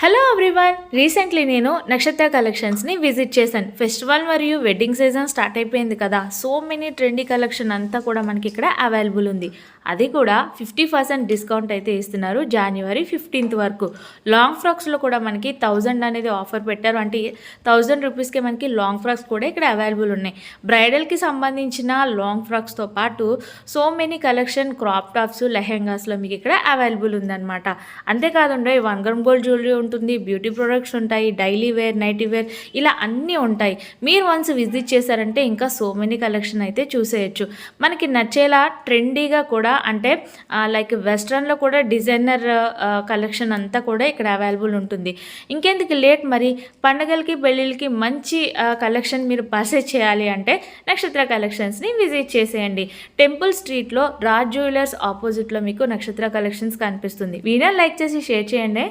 Hello everyone, recently నేను నక్షత్ర కలెక్షన్స్ని visit చేశాను. ఫెస్టివల్ మరియు వెడ్డింగ్ సీజన్ స్టార్ట్ అయిపోయింది కదా. సో మెనీ ట్రెండీ కలెక్షన్ అంతా కూడా మనకి ఇక్కడ అవైలబుల్ ఉంది. అది కూడా 50% డిస్కౌంట్ అయితే ఇస్తున్నారు జనవరి 15th వరకు. లాంగ్ ఫ్రాక్స్లో కూడా మనకి 1000 అనేది ఆఫర్ పెట్టారు. అంటే 1000 రూపీస్కే మనకి లాంగ్ ఫ్రాక్స్ కూడా ఇక్కడ అవైలబుల్ ఉన్నాయి. బ్రైడల్కి సంబంధించిన లాంగ్ ఫ్రాక్స్తో పాటు so many collection crop tops, లెహెంగాస్లో మీకు ఇక్కడ అవైలబుల్ ఉందన్నమాట. అంతేకాకుండా 1 గ్రామ్ గోల్డ్ జ్యువెలరీ ఉంటుంది, బ్యూటీ ప్రొడక్ట్స్ ఉంటాయి, డైలీ వేర్, నైటీ వేర్, ఇలా అన్నీ ఉంటాయి. మీరు వన్స్ విజిట్ చేశారంటే ఇంకా సో మెనీ కలెక్షన్ అయితే చూసేయచ్చు. మనకి నచ్చేలా ట్రెండీగా కూడా, అంటే లైక్ వెస్ట్రన్లో కూడా డిజైనర్ కలెక్షన్ అంతా కూడా ఇక్కడ అవైలబుల్ ఉంటుంది. ఇంకెందుకు లేట్, మరి పండగలకి పెళ్ళిళ్ళకి మంచి కలెక్షన్ మీరు పర్చేస్ చేయాలి అంటే నక్షత్ర కలెక్షన్స్ని విజిట్ చేసేయండి. టెంపుల్ స్ట్రీట్లో రాజ్ జ్యువెలర్స్ ఆపోజిట్లో మీకు నక్షత్ర కలెక్షన్స్ కనిపిస్తుంది. వీడియో లైక్ చేసి షేర్ చేయండి.